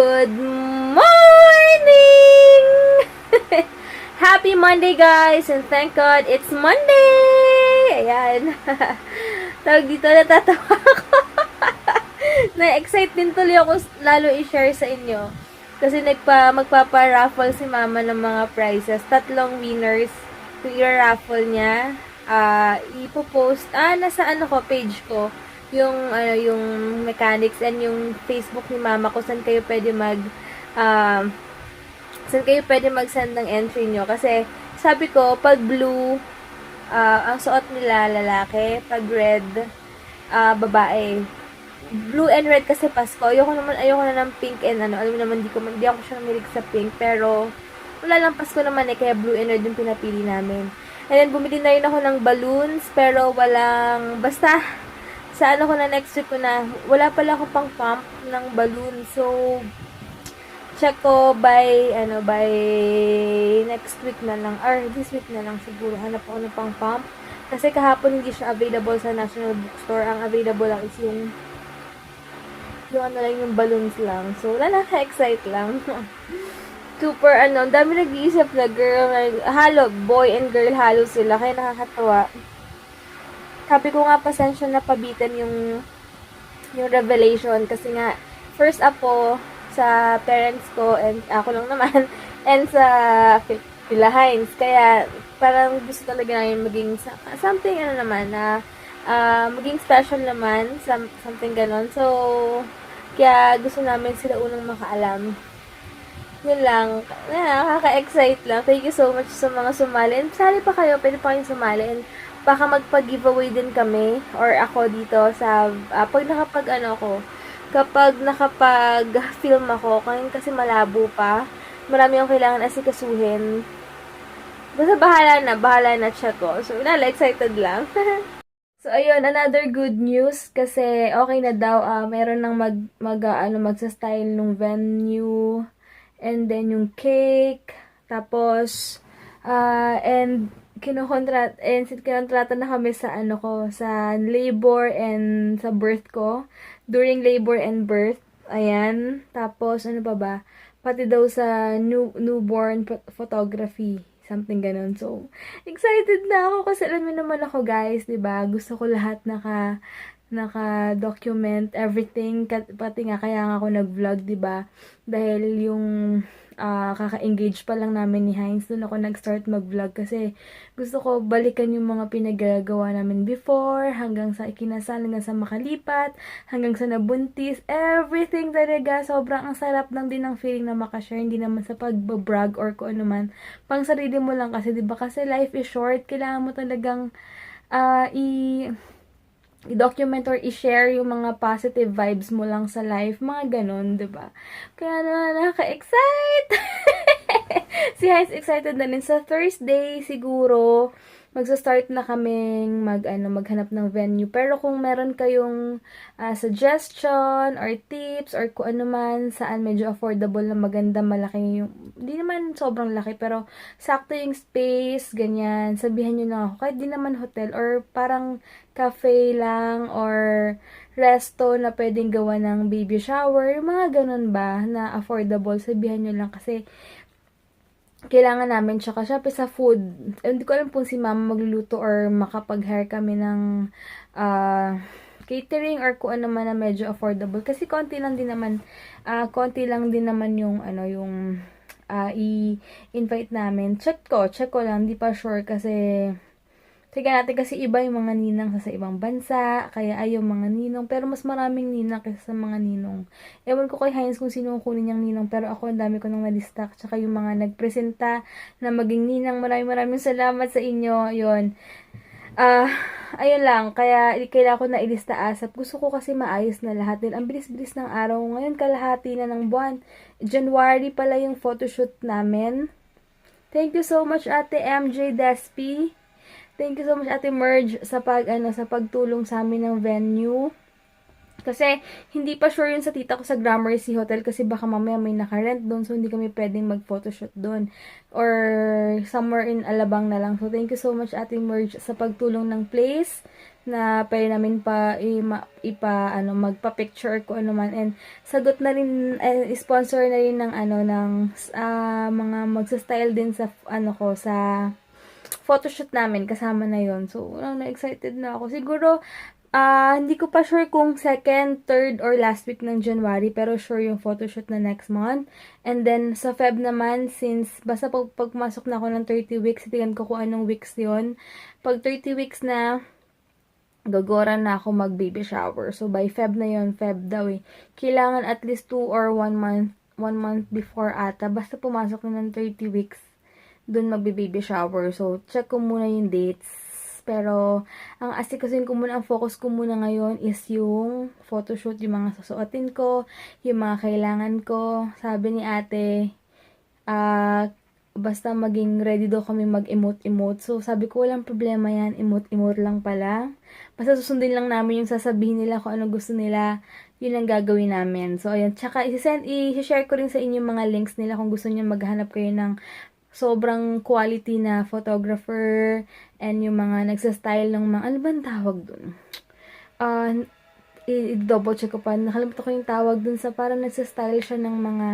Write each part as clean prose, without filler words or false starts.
Good morning! Happy Monday, guys! And thank God, it's Monday! Ayan. Tawag dito, natatawa ako. Na-excite din tuloy ako lalo i-share sa inyo. Kasi magpapa-raffle si mama ng mga prizes. 3 winners yung i-raffle niya. Ipopost, nasa page ko yung mechanics and yung Facebook ni mama ko saan kayo pwede mag-send ng entry nyo. Kasi sabi ko, pag blue, ang suot nila lalaki, pag red, babae. Blue and red kasi Pasko. Ayoko na ng pink and alam mo naman, di ako siya namilig sa pink, pero wala lang Pasko naman kaya blue and red yung pinapili namin. And then bumili na rin ako ng balloons, pero basta sa ko na next week ko na, wala pala ako pang pump ng balloon. So, check ko by next week na lang, or this week na lang siguro, hanap ako ng pang pump. Kasi kahapon hindi siya available sa National Bookstore. Ang available lang is yung yung balloons lang. So, wala, naka-excite lang. Super, dami nag-iisip na girl, halo, boy and girl halo sila, kaya nakakatawa. Sabi ko nga, pasensya na pabitin yung revelation kasi nga first up po sa parents ko and ako lang naman and sa Phila Hines, kaya parang gusto talaga namin maging something na maging special naman, something ganon. So kaya gusto namin sila unang makaalam. Yun lang. Nakaka-excite lang. Thank you so much sa mga sumali. And sali pa kayo, pwede pa kayong sumali. And baka magpag-giveaway din kami or ako dito sa kapag nakapag-film ako, kasi malabo pa, marami akong kailangan asikasuhin. Basta bahala na check ko. So, excited lang. So, ayun, another good news kasi okay na daw, meron nang magsa-style nung venue, and then yung cake, tapos and kinontrata na kami sa sa labor and sa birth ko. During labor and birth, ayan. Tapos, pa ba? Pati daw sa newborn photography. Something ganun. So, excited na ako kasi alam mo naman ako, guys, 'di ba? Gusto ko lahat naka-document everything, pati nga kaya nga ako nag-vlog, 'di ba? Dahil yung kaka-engage pa lang namin ni Hines, doon ako nag-start mag-vlog kasi gusto ko balikan yung mga pinagagawa namin before, hanggang sa ikinasal, hanggang sa makalipat, hanggang sa nabuntis, everything talaga. Sobrang ang sarap lang din ng feeling na makashare, hindi naman sa pagbabrag or kung ano man. Pang sarili mo lang kasi, 'di ba? Kasi life is short, kailangan mo talagang i-document or i-share yung mga positive vibes mo lang sa life, mga ganon, 'di ba? Kaya nakaka-excite. Si Hines excited na rin sa Thursday siguro. Magsa-start na kaming maghanap ng venue. Pero kung meron kayong suggestion or tips or kung ano man, saan medyo affordable na maganda, malaki yung, hindi naman sobrang laki, pero sakto yung space, ganyan, sabihan nyo na ako. Kahit di naman hotel or parang cafe lang or resto na pwedeng gawa ng baby shower, mga ganun ba, na affordable, sabihan nyo lang kasi kailangan namin, tsaka syempre sa food, hindi ko alam kung si mama magluluto or makapag-hire kami ng catering or kung ano man na medyo affordable, kasi konti lang din naman yung i-invite namin. Check ko lang, di pa sure kasi tignan natin kasi iba yung mga ninang sa ibang bansa, kaya ayaw mga ninong, pero mas maraming ninang kaysa sa mga ninong. Ewan ko kay Hines kung sino kunin niyang ninong, pero ako ang dami ko nang na-lista, tsaka yung mga nagpresenta na maging ninang, maraming salamat sa inyo, yun. Ayun lang, kaya kailangan ko na ilista asap. Gusto ko kasi maayos na lahat din. Ang bilis-bilis ng araw. Ngayon, kalahati na ng buwan. January pala yung photoshoot namin. Thank you so much, Ate MJ Despi. Thank you so much, Ate Merge, sa pagtulong sa amin ng venue. Kasi, hindi pa sure yun sa tita ko sa Gramercy Hotel kasi baka mamaya may naka-rent doon, so hindi kami pwedeng mag-photoshoot doon. Or, somewhere in Alabang na lang. So, thank you so much, Ate Merge, sa pagtulong ng place. na pwede namin magpa-picture ko ano man, and sagot na rin, sponsor na rin ng mga magsa-style din sa sa photoshoot namin, kasama na yon. So na-excited na ako. Siguro hindi ko pa sure kung second, third, or last week ng January, pero sure yung photoshoot na next month. And then, sa Feb naman, since basta pag pumasok na ako ng 30 weeks, tingnan ko kung anong weeks yon. Pag 30 weeks na, gagora na ako mag-baby shower. So, by Feb na yon, Feb daw eh. Kailangan at least 2 or 1 month before ata. Basta pumasok na ng 30 weeks, dun magbe-baby shower. So, check ko muna yung dates. Pero, ang asikasin ko muna, ang focus ko muna ngayon is yung photoshoot, yung mga susuotin ko, yung mga kailangan ko. Sabi ni ate, basta maging ready daw kami mag-emote-emote. So, sabi ko, walang problema yan, emote-emote lang pala. Basta susundin lang namin yung sasabihin nila kung ano gusto nila, yun ang gagawin namin. So, ayan. Tsaka, i-share ko rin sa inyo yung mga links nila kung gusto niyo maghanap kayo ng sobrang quality na photographer, and yung mga nagsa-style ng mga, ano ba ang tawag dun? I-double check ko pa. Nakalimutan ko yung tawag dun sa parang nagsa-style siya ng mga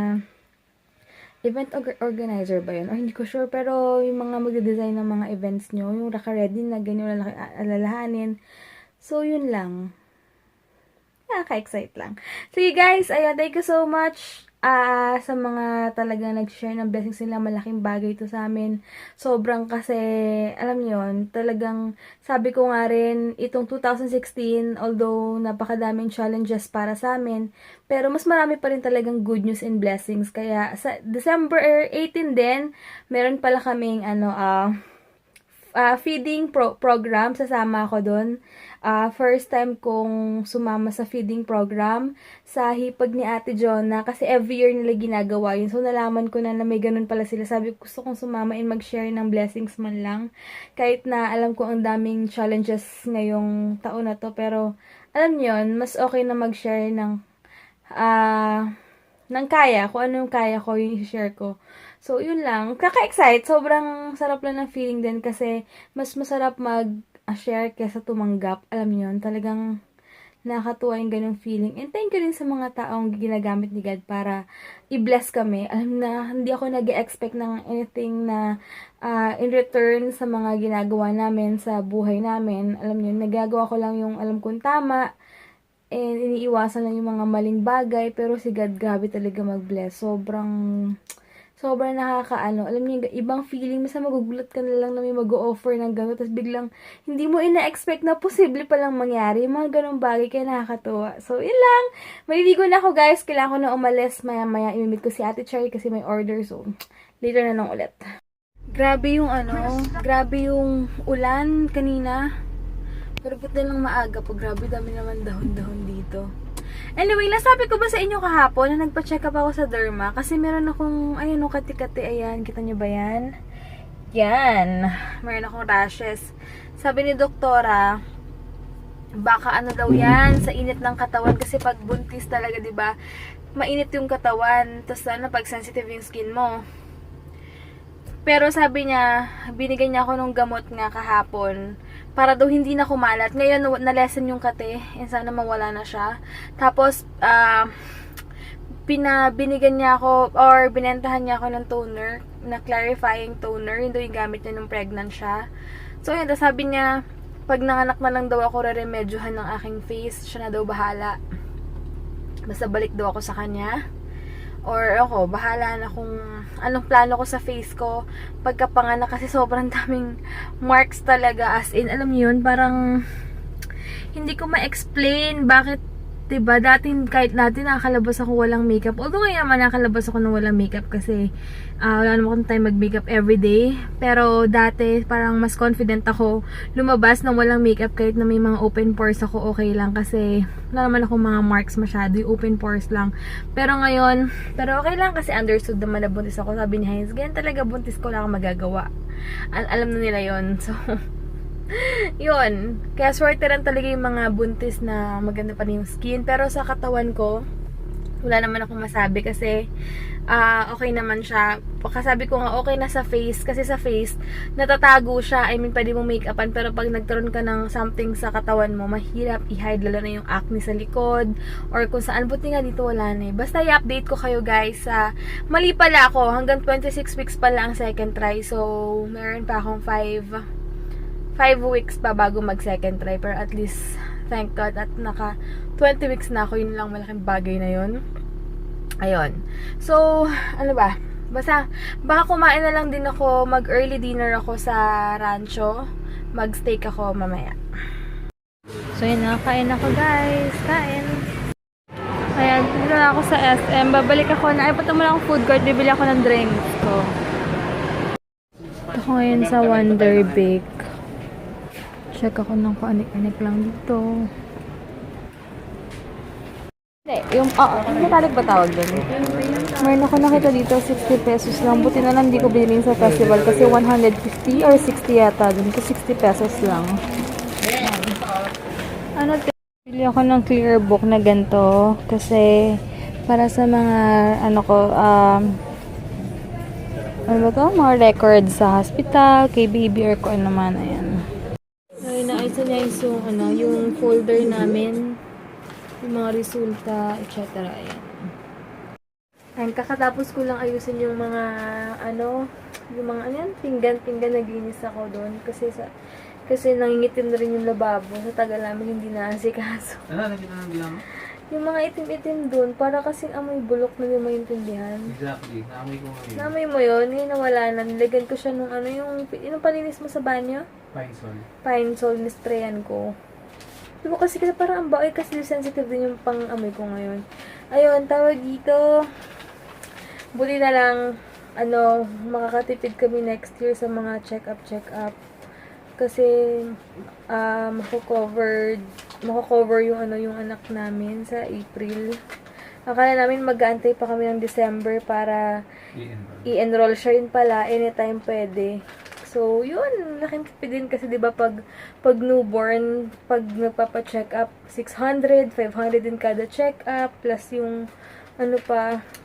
event organizer ba yun? O hindi ko sure, pero yung mga magde-design ng mga events nyo, yung naka-ready na ganyan alalahanin. So, yun lang. Nakaka-excite lang. Sige guys, ayun, thank you so much. Sa mga talagang nag-share ng blessings nila, malaking bagay ito sa amin. Sobrang kasi, alam niyo yun, talagang sabi ko nga rin, itong 2016, although napakadaming challenges para sa amin, pero mas marami pa rin talagang good news and blessings. Kaya sa December 18 din, meron pala kaming feeding program, sasama ako doon. First time kong sumama sa feeding program sa hipag ni Ate Jonah, kasi every year nila ginagawa yun. So, nalaman ko na may ganun pala sila. Sabi ko, gusto kong sumama and mag-share ng blessings man lang. Kahit na alam ko ang daming challenges ngayong taon na to. Pero, alam niyo yun, mas okay na mag-share ng kaya. Kung ano yung kaya ko, yung i-share ko. So, yun lang. Kaka-excite. Sobrang sarap lang ng feeling din kasi mas masarap mag-share kesa tumanggap. Alam niyo yun, talagang nakakatuwa yung ganyung feeling. And thank you rin sa mga taong ginagamit ni God para i-bless kami. Alam na, hindi ako nag-expect ng anything na in return sa mga ginagawa namin sa buhay namin. Alam niyo, nagagawa ko lang yung alam kong tama. And iniiwasan lang yung mga maling bagay. Pero si God, grabe talaga mag-bless. Sobrang nakakaano. Alam niyo, ibang feeling. Masa magugulat ka na lang na may mag-o-offer ng gano'n. Tapos biglang, hindi mo ina-expect na posible palang mangyari. Yung mga ganong bagay, kaya nakakatuwa. So, yun lang. Maliligo na ako, guys. Kailangan ko na umalis. Maya-maya, imimit ko si Ate Cherry kasi may order. So, later na nang ulit. Grabe yung ulan kanina. Pero ba't na lang maaga po? Grabe, dami naman dahon-dahon dito. Anyway, nasabi ko ba sa inyo kahapon na nagpa-check up ako sa derma? Kasi meron akong, ayan, kati-kati, ayan. Kita nyo ba yan? Yan. Meron akong rashes. Sabi ni doktora, baka ano daw yan, sa init ng katawan. Kasi pag buntis talaga, diba, mainit yung katawan. Tapos pag sensitive yung skin mo. Pero sabi niya, binigyan niya ako ng gamot nga kahapon para daw hindi na kumalat. Ngayon, na-lessen yung kate. And sana mawala na siya. Tapos, binigyan niya ako, or binentahan niya ako ng toner, na clarifying toner. Yun daw yung gamit niya nung pregnant siya. So, yun. Tapos sabi niya, pag nanganak na lang daw ako, re-remedyohan ng aking face. Siya na daw bahala. Basta balik daw ako sa kanya. Or ako, bahala na kung anong plano ko sa face ko pagkapanganak, kasi sobrang daming marks talaga, as in, alam niyo yun, parang hindi ko ma-explain bakit, diba, dati kahit natin nakakalabas ako walang makeup, although ngayon naman nakakalabas ako ng walang makeup kasi wala naman akong time mag-makeup everyday, pero dati parang mas confident ako lumabas ng walang makeup kahit na may mga open pores ako, okay lang kasi wala naman akong mga marks masyado, yung open pores lang. Pero ngayon, pero okay lang kasi understood naman na buntis ako. Sabi ni Heinz, ganyan talaga, buntis ko, wala akong magagawa. Alam na nila yon. So, yun. Kaya swerte lang talaga yung mga buntis na maganda pa rin yung skin. Pero sa katawan ko, wala naman akong masabi kasi okay naman siya. Kasabi ko nga okay na sa face kasi sa face natatago siya. I mean, pwede mo make-upan pero pag nagkaroon ka ng something sa katawan mo, mahirap i-hide, lalo na yung acne sa likod or kung saan. Buti nga dito wala na eh. Basta i-update ko kayo guys. Mali pala ako, hanggang 26 weeks pala ang second try, so meron pa akong 5 weeks pa bago mag second try, pero at least thank God at naka 20 weeks na ako. Yun lang, malaking bagay na yun. Ayun. So, ano ba? Basta, baka kumain na lang din ako, mag-early dinner ako sa rancho. Mag-steak ako mamaya. So, yun na. Kain ako, guys. Kain. Ayan, dito na ako sa SM. Babalik ako na, ay, punta muna akong food court. Bibili ako ng drinks ko. Ako ngayon sa Wonder Bake. Check ako ng paanik-anik lang dito. Yung, metalig ba tawag doon? Mayroon ako nakita dito, 60 pesos lang. Buti na lang hindi ko bilhin sa festival kasi 150 or 60 yata. Dun ko 60 pesos lang. Ano, bili ako ng clear book na ganito kasi para sa mga, ano ko, ano ba to? Mga records sa hospital, kay baby or kung ano man, ayan. Ay, naayos niya yung folder namin. Yung mga resulta, etc. Ayan. Ayan, kakatapos ko lang ayusin yung mga, yung mga, pinggan, naglinis ako doon. Kasi nangingitim na rin yung lababo. Sa tagal namin hindi naasikaso. Ano, nakita ng bilang mo? Yung mga itim-itim doon, para kasing amoy bulok na yung maintindihan. Exactly, naamoy ko ngayon. Naamoy mo yun, ngayon nawala na. Nilagyan ko siya nung yung palinis mo sa banyo? Pine Sol. Pine Sol, nisprayan ko. Diba kasi parang ang baoy kasi sensitive din yung pang-amoy ko ngayon. Ayun, tawag dito. Buti na lang, makakatipid kami next year sa mga check-up. Kasi, mako-cover yung anak namin sa April. Akala namin mag-aantay pa kami ng December para i-enroll siya. Yun pala, anytime pwede. So, yun, laking tipid din kasi 'di ba pag newborn, pag nagpapa-check up, 600, 500 din kada check up plus yung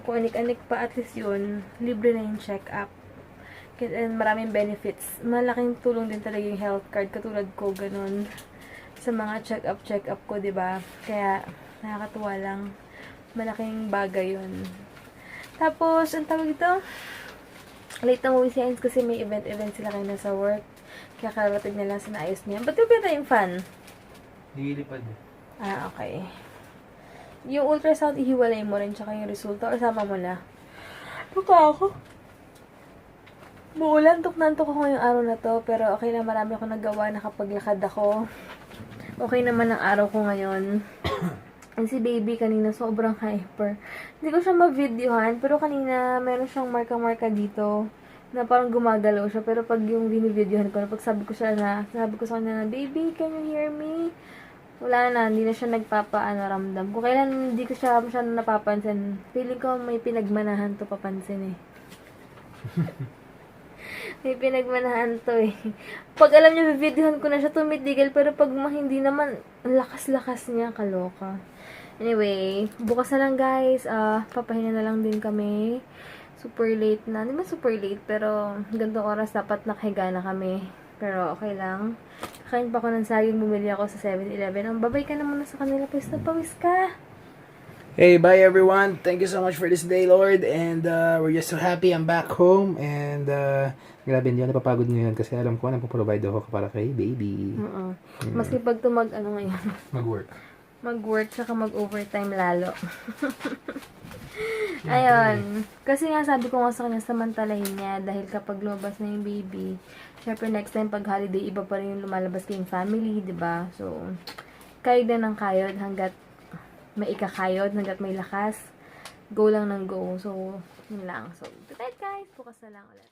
kung anik-anik pa, at least yun, libre na yung check up. And maraming benefits. Malaking tulong din talaga yung health card katulad ko ganun sa mga check up ko, 'di ba? Kaya nakakatuwa lang. Malaking bagay yun. Tapos, ang tawag ito? Late na movie science kasi may event sila kayo na sa work. Kaya karating na lang sa naayos niya. Ba't yung pinata yung fan? Nililipad. Okay. Yung ultrasound, ihiwalay mo rin tsaka yung resulta or sama mo na? Tuka ako. Muulan, nantok ako ngayong araw na to. Pero okay na, marami ako nagawa. Nakapaglakad ako. Okay naman ang araw ko ngayon. And si baby kanina sobrang hyper. Hindi ko siya ma-videohan, pero kanina meron siyang marka-marka dito na parang gumagalaw siya. Pero pag yung bini-videohan ko, pag sabi ko sa kanya na, baby, can you hear me? Wala na, hindi na siya ramdam. Kung kailan hindi ko siya masyadong napapansin, feeling ko may pinagmanahan to papansin eh. May pinagmanahan to eh. Pag alam niyo, videohan ko na siya tumitigil, pero pag hindi naman, lakas-lakas niya, kaloka. Anyway, bukas na lang guys, papahinga na lang din kami. Super late na. Hindi ba super late, pero ganitong oras dapat nakahiga na kami. Pero okay lang. Kakain pa ako ng saging, bumili ako sa 7-Eleven. Ang babay ka na muna sa kanila, pwes na pawis ka. Hey, bye everyone. Thank you so much for this day, Lord. And we're just so happy I'm back home. And grabe, hindi ako napapagod ngayon kasi alam ko na provide ako para kay baby. Maski pag ngayon. Mag-work, saka mag-overtime lalo. Ayun. Kasi nga sabi ko nga sa kanya, samantalahin niya. Dahil kapag lumabas na yung baby, syempre next time pag holiday, iba pa rin yung lumalabas kayong family, diba? So, kayod na ng kayod hanggat may ikakayod, hanggat may lakas. Go lang ng go. So, yun lang. So, good night guys. Bukas na lang ulit.